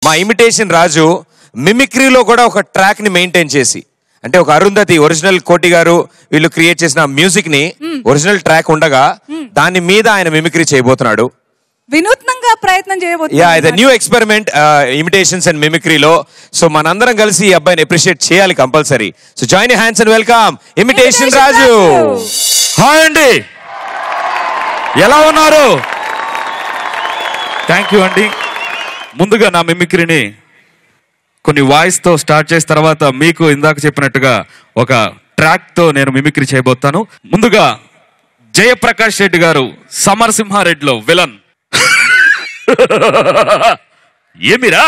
మా ఇమిటేషన్ రాజు మిమిక్రీలో కూడా ఒక ట్రాక్ ని మెయింటైన్ చేసి, అంటే ఒక అరుంధతి ఒరిజినల్ కోటి గారు వీళ్ళు క్రియేట్ చేసిన మ్యూజిక్ ని ఒరిజినల్ ట్రాక్ ఉండగా దాని మీద ఆయన మిమిక్రీ చేయబోతున్నాడు. వినూత్నంగా ప్రయత్నం చేయబోతున్నాడు. న్యూ ఎక్స్పెరిమెంట్ ఇమిటేషన్స్ అండ్ మిమిక్రీలో. సో మనందరం కలిసి ఈ అబ్బాయిని అప్రిషియేట్ చేయాలి compulsory. So join your hands and welcome imitation Raju. Hi అండి, ఎలా ఉన్నారు? థ్యాంక్ యూ అండి. ముందుగా నా మిమిక్రీని కొన్ని వాయిస్తో స్టార్ట్ చేసిన తర్వాత మీకు ఇందాక చెప్పినట్టుగా ఒక ట్రాక్తో నేను మిమిక్రీ చేయబోతాను. ముందుగా జయప్రకాష్ రెడ్డి గారు సమరసింహారెడ్డిలో విలన్. ఏమిరా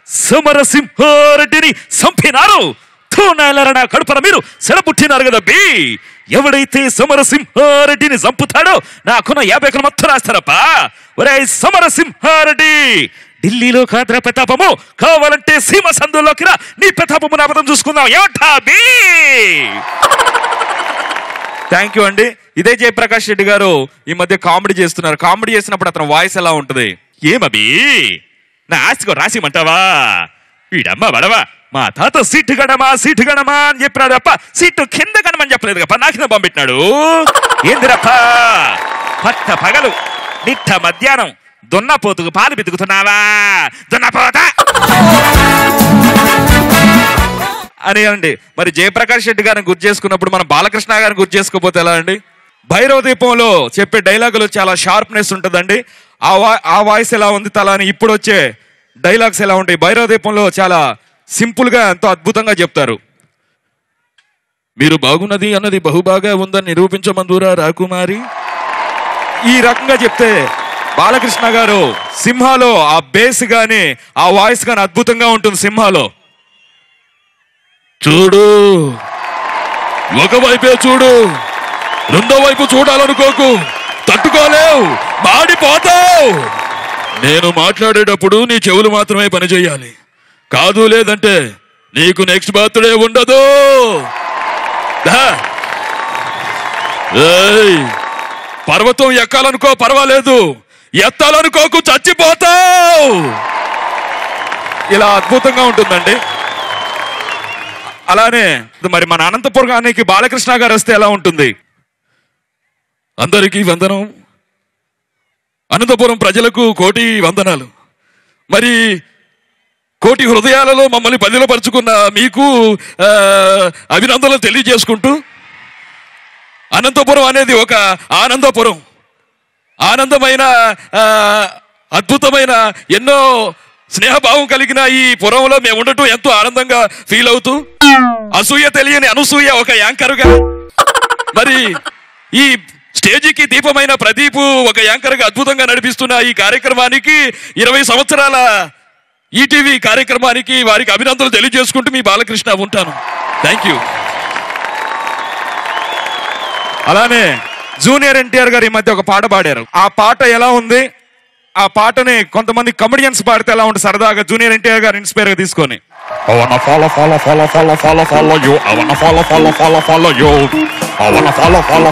సమరసింహారెడ్డిని చంపినారు? నా కడుపున మీరు సెలపుట్టినారు కదా బి. ఎవడైతే సమరసింహారెడ్డిని చంపుతాడో నాకున్న 50 ఎకరాలు మొత్తం రాస్తారప్పా. ఒరే సమరసింహారెడ్డి, ఢిల్లీలో కాద్ర ప్రతాపము, కావాలంటే సీమ సందుల్లోకి రా, నీ ప్రతాపము నాపదం చూసుకుందాం. ఏమంటా బి? థ్యాంక్ యూ అండి. ఇదే జయప్రకాష్ రెడ్డి గారు ఈ మధ్య కామెడీ చేస్తున్నారు. కామెడీ చేసినప్పుడు అతని వాయిస్ ఎలా ఉంటుంది? ఏమబి నా ఆస్తికో రాసిమంటావా? వీడమ్మ వడవా, మా తాత సీటు గడమా అని చెప్పినాడు అప్ప, సీటు కింద గడమని చెప్పలేదు కప్ప, నా కింద పంపించినాడు. ఏందిరప్ప పట్ట పగలు నిట్ట మధ్యాహ్నం దున్నపోతుకు పాలు బితుకుతున్నావా దున్నపోత అని అండి. మరి జయప్రకాష్ రెడ్డి గారిని గుర్తు చేసుకున్నప్పుడు మనం బాలకృష్ణ గారిని గుర్తు చేసుకోకపోతే ఎలా అండి? భైరవ దీపంలో చెప్పే డైలాగులు చాలా షార్ప్నెస్ ఉంటుందండి. ఆ వాయిస్ ఎలా ఉంది తల అని ఇప్పుడు వచ్చే డైలాగ్స్ ఎలా ఉంటాయి? భైరవ దీపంలో చాలా సింపుల్ గా ఎంతో అద్భుతంగా చెప్తారు. మీరు బాగున్నది అన్నది బహుబాగా ఉందని నిరూపించమందురా రాకుమారి. ఈ రకంగా చెప్తే బాలకృష్ణ గారు సింహాలో ఆ బేస్ గాని ఆ వాయిస్ గాని అద్భుతంగా ఉంటుంది. సింహాలో చూడు, ఒకవైపే చూడు, రెండో వైపు చూడాలనుకోకు, తట్టుకోలేవు, మాడిపోతావు. నేను మాట్లాడేటప్పుడు నీ చెవులు మాత్రమే పనిచేయాలి, కాదు లేదంటే నీకు నెక్స్ట్ బర్త్డే ఉండదు. పర్వతం ఎక్కాలనుకో పర్వాలేదు, ఎత్తాలనుకోకు చచ్చిపోతావు. ఇలా అద్భుతంగా ఉంటుందండి. అలానే మరి మన అనంతపురానికి బాలకృష్ణ గారు వస్తే ఎలా ఉంటుంది? అందరికీ వందనం, అనంతపురం ప్రజలకు కోటి వందనాలు. మరి కోటి హృదయాలలో మమ్మల్ని పదిలపరుచుకున్న మీకు అభినందనలు తెలియజేసుకుంటూ, అనంతపురం అనేది ఒక ఆనందపురం, ఆనందమైన అద్భుతమైన ఎన్నో స్నేహభావం కలిగిన ఈ పురంలో మేము ఉండటం ఎంతో ఆనందంగా ఫీల్ అవుతూ, అసూయ తెలియని అనసూయ ఒక యాంకర్గా, మరి ఈ స్టేజీకి దీపమైన ప్రదీప్ ఒక యాంకర్గా అద్భుతంగా నడిపిస్తున్న ఈ కార్యక్రమానికి 20 సంవత్సరాల ఈటీవీ కార్యక్రమానికి వారికి అభినందనలు తెలియజేసుకుంటూ మీ బాలకృష్ణ ఉంటాను. Thank you. అలానే జూనియర్ ఎన్టీఆర్ గారు ఈ మధ్య ఒక పాట పాడారు. ఆ పాట ఎలా ఉంది? ఆ పాటని కొంతమంది కమెడియన్స్ పాడితే ఎలా ఉంటుంది సరదాగా, జూనియర్ ఎన్టీఆర్ గారు ఇన్స్పైర్ గా తీసుకొని. I wanna follow you. I wanna follow you. I wanna follow you. I wanna follow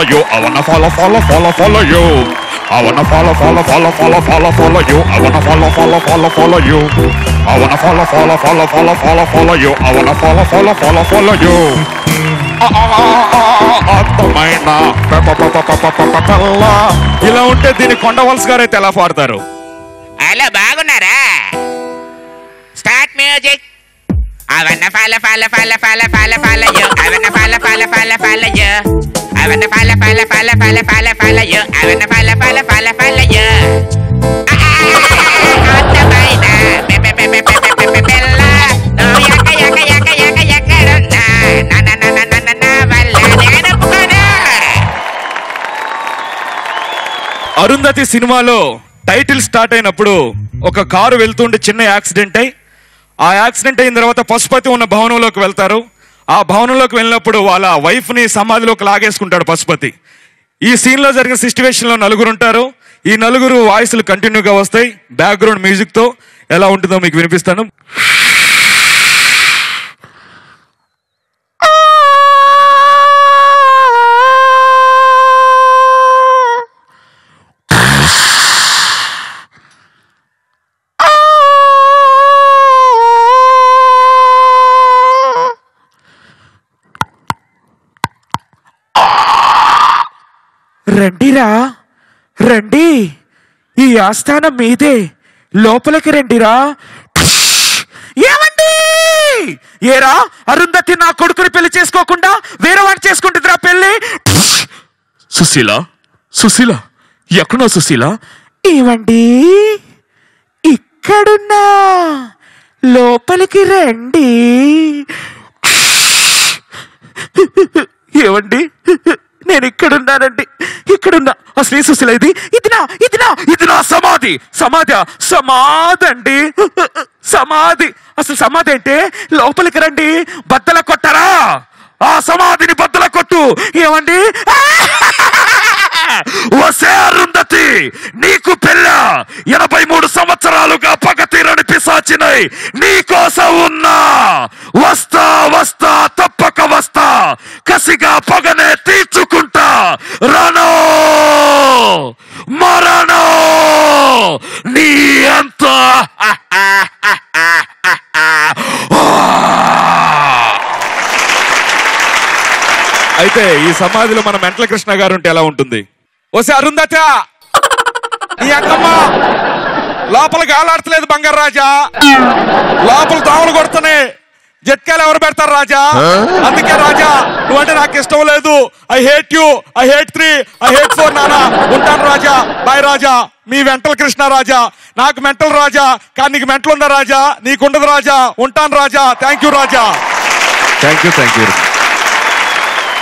you. I wanna follow you. I wanna follow you. I wanna follow you. I wanna follow you. ఇలా ఉంటే దీన్ని కొండవలస గారు అయితే ఎలా పాడతారు? అలా బాగున్నారా? Start music. I wanna follow you. I wanna follow you. I wanna follow you. I wanna follow you. I wanna follow you. Arundhati సినిమాలో టైటిల్ స్టార్ట్ అయినప్పుడు ఒక కారు వెళ్తుంటే చిన్న యాక్సిడెంట్ అయి, ఆ యాక్సిడెంట్ అయిన తర్వాత పశుపతి ఉన్న భవనంలోకి వెళ్తారు. ఆ భవనంలోకి వెళ్ళినప్పుడు వాళ్ళ వైఫ్ ని సమాధిలోకి లాగేసుకుంటాడు పశుపతి. ఈ సీన్ లో జరిగిన సిచ్యువేషన్ లో నలుగురు ఉంటారు. ఈ నలుగురు వాయిస్లు కంటిన్యూగా వస్తాయి బ్యాక్గ్రౌండ్ మ్యూజిక్ తో. ఎలా ఉంటుందో మీకు వినిపిస్తాను. రండిరా రండి, ఈ ఆస్థానం మీదే, లోపలికి రండిరా. ఏమండి? ఏరా అరుంధతి నా కొడుకుని పెళ్లి చేసుకోకుండా వేరే వాడిని చేసుకుంటుందిరా పెళ్లి. సుశీల సుశీల ఎక్కడో సుశీల. ఏమండి? ఇక్కడున్నా, లోపలికి రండి. ఏమండి? నేను ఇక్కడున్నానండి, ఇక్కడున్నా. అసలు ఏ సుశీల ఇది? ఇది నా సమాధి. సమాధండి, సమాధి. అసలు సమాధి అంటే లోపలికి రండి, బద్దల కొట్టరా, ఆ సమాధిని బద్దల కొట్టు. ఏమండి? వసే అరుంధతి, నీకు పెళ్ళ 83 సంవత్సరాలుగా పగ తీరని పిశాచినై నీకోసం ఉన్నా. వస్తా తప్పక వస్తా, కసిగా పగనే తీర్చుకుంటా. రానో మరణో నీ అంత. అయితే ఈ సమాధిలో మన మెంటల కృష్ణ గారు ఉంటే ఎలా ఉంటుంది? ఓసే అరుంధత, నీ అక్కమ్మ లోపల గాలాడతలేదు బంగారు రాజా, లోపల దోమలు కొడుతున్నాయి, జట్కాలు ఎవరు పెడతారు రాజా? అందుకే రాజా నువ్వంటే నాకు ఇష్టం లేదు. I hate you, I hate 3, I hate 4 నానా. ఉంటాను రాజా, బాయ్ రాజా. మీ మెంటల్ కృష్ణ రాజా. నాకు మెంటల్ రాజా, కానీ నీకు మెంటల్ ఉందా రాజా? నీకుండదు రాజా. ఉంటాను రాజా. థ్యాంక్ యూ రాజా. Thank you.